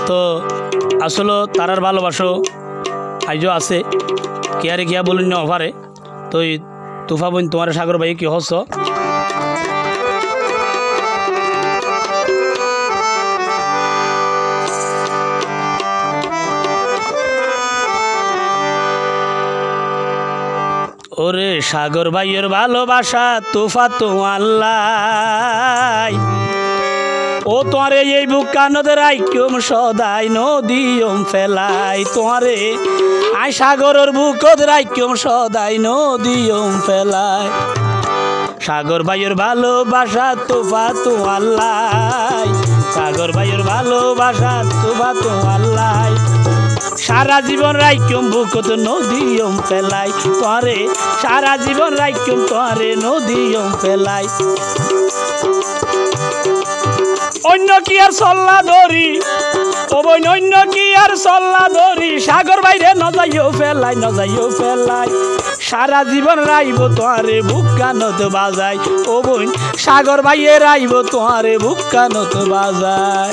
তো আসলে তারার ভালোবাসো আইজও আছে কেয়ারে গিয়া বলুন না অফারে। তো তুফা বোন তোমার সাগর ভাই কি হস ওরে সাগর ভাইয়ের ভালোবাসা তুফা তো আল্লাহ ও তোমারে এই বুকা নদের আইক্যম সদাই নদীয়ম ফেলাই তোমারে আই সাগরের বুকদের আইক্যম সদাই নদীয়ম ফেলাই সাগর ভাইয়ের ভালোবাসা তুফা তো আল্লাহ সাগর ভাইয়ের ভালোবাসা তুফা তো আল্লাহ সারা জীবন রাইক্যম বুকত নদীয়ম ফেলাই তোরে সারা জীবন রাইক্যম তোরে নদীয়ম ফেলাই অন্য কি আর সল্লা ধরি ও বই অন্য কি আর সল্লা ধরি সাগর বাইরে নজাইও ফেলাই সারা জীবন রাইব তোরে বুকা নত বাজাই ও বই সাগর বাইরে রাইব তোরে বুকা নত বাজাই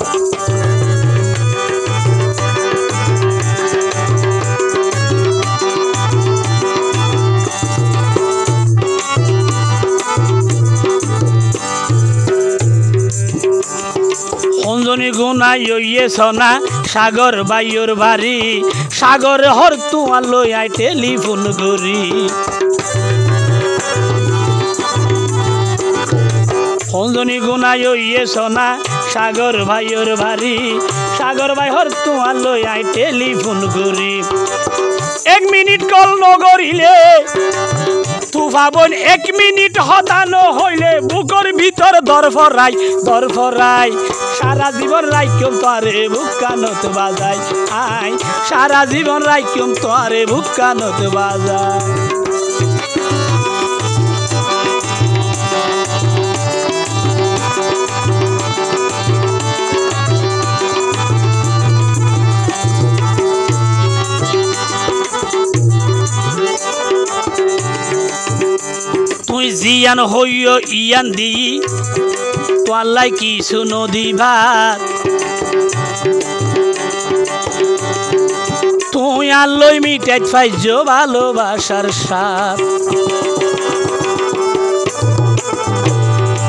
অঞ্জনী গুনাই ইয়ে সোনা সাগর বাইয়র বাড়ি সাগর হর তোমার লই আই টেলিফোন করি অঞ্জনী গুনাই ইয়ে সোনা সাগর ভাইয়র বাড়ি সাগর ভাই হর তোমার লই আই টেলিফোন করি 1 মিনিট কল নগরিলে তুফা বোন 1 মিনিট হতানো হইলে বুকর ভিতর দরফরাই সারা জীবন রাইক্যম তোরে বুকা নত বাজাই আই সারা জীবন রাইক্যম তোরে বুকা নত বাজাই তুই জিয়ান হইও ইয়ান দি তোয়াল্লাই কি শুনো দিভার তুই আল্লই মিটাই পাইজ ভালোবাসার সাথ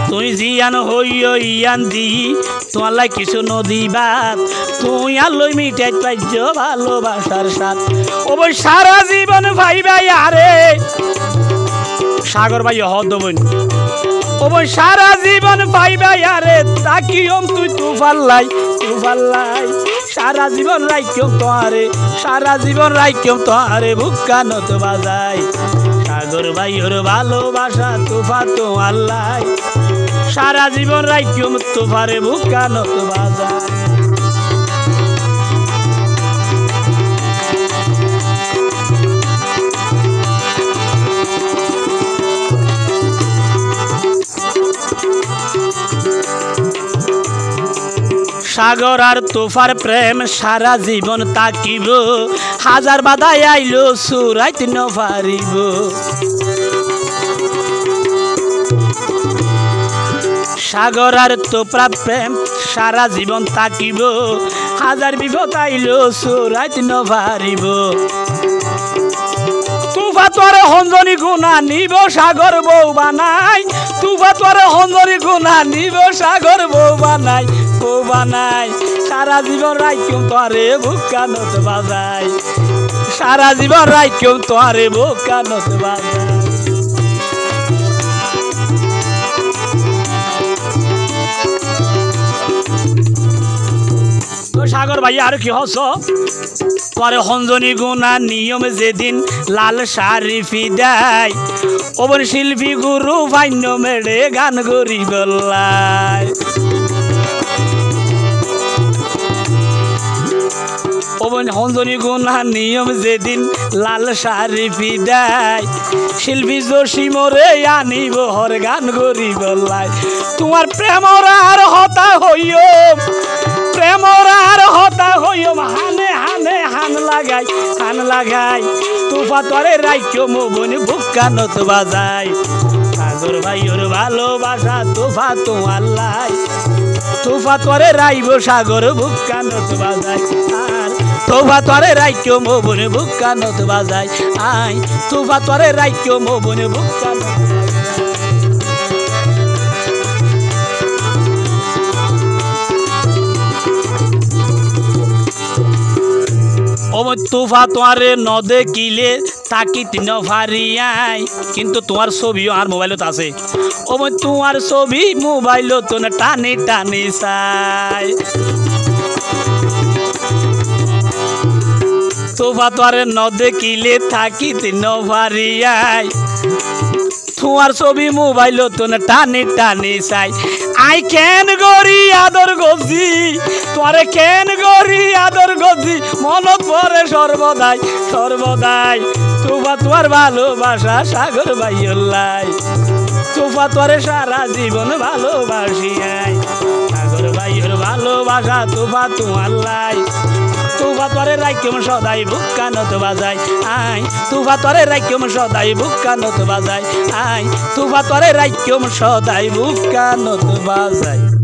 তুই জিয়ান হইও ইয়ান দি তোয়াল্লাই কি শুনো দিভার তুই আল্লই মিটাই পাইজ ভালোবাসার সাথ ও বই সারা জীবন ভাই ভাই আরে সাগর ভাই হদ বোন ও বই সারা জীবন ভাই ভাই আরে তাকিয়ম তুই তুফাল্লাই সারা জীবন রাইক্যম তোরে বুকা নত বাজাই সাগর ভাইয়ের ভালোবাসা তুফা তো আল্লাহ সারা জীবন রাইক্যম তুফারে বুকা নত বাজাই সাগর আর তোফার প্রেম সারা জীবন তাকিব হাজার বাধাই আইলো সুরাইত নপারিব সাগর আর তোফার প্রেম সারা জীবন তাকিব হাজার বিপদ আইলো সুরাইত নপারিব তুফা তোরে হঞ্জনী গুণা নিব সাগর বউ বানাই তুফা তোরে হঞ্জনী গুণা নিব সাগর বউ বানাই সারা জীবন রাইক্যম তোরে বুকা নত বাজাই সারা জীবন রাইক্যম তোরে বুকা নত বাজাই সাগর ভাই আর কি হস তোরে হঞ্জনী গুণা নিয়ম যেদিন লাল শাড়ি ফিদাই ওবন শিল্পী গুরু ভাইন্য মেড়ে গান গরি বললাই ওবন হঞ্জনী গুণা নিয়ম যেদিন লাল শাড়ি ফিদাই শিল্পী জোশী মোরে আনিব হর গান গরি বললাই তোমার প্রেমর আর হতা হইও হানে হানে হান লাগাই তুফা তোরে রাইক্যম বোন বুকা নত বাজাই সাগর ভাইয়ের ভালোবাসা তুফা তো আল্লাহ তোফা তোরে রাইব সাগর বুক্কা নত বাজায় আর তোফা তোরে রাইক্য মোবন বুক্কা নত বাজায় আয় তোফা তোরে রাইক্য মোবন বুক্কা নত তোফা তোয়ারে ন দেখিলে তাকিত ন ফারিয়াই কিন্তু তোমার ছবিও আর মোবাইলত আছে তোমার ছবি মোবাইলত না টানে টানে চাই তোফা তোয়ারে ন দেখিলে তাকিত ন ফারিয়াই তোমার ছবি মোবাইলত না টানে টানে চাই আই কেন গরি আদর গজি তোরে কেন গরি আদর গজি মনত পড়ে সর্বদাই সর্বদাই তোফা তোর ভালোবাসা সাগর ভাইয়াল্লাই তোফা তোরে সারা জীবন ভালোবাসি আই সাগর ভাইয়ের ভালোবাসা তোফা তোমার লাই তোফা তোরে রাইক্যম সদাই বুক্কা নত বাজায় আই তোফা তোরে রাইক্যম সদাই বুক্কা নত বাজায় আই তোফা তোরে রাইক্যম সদাই বুক্কা নত বাজায়।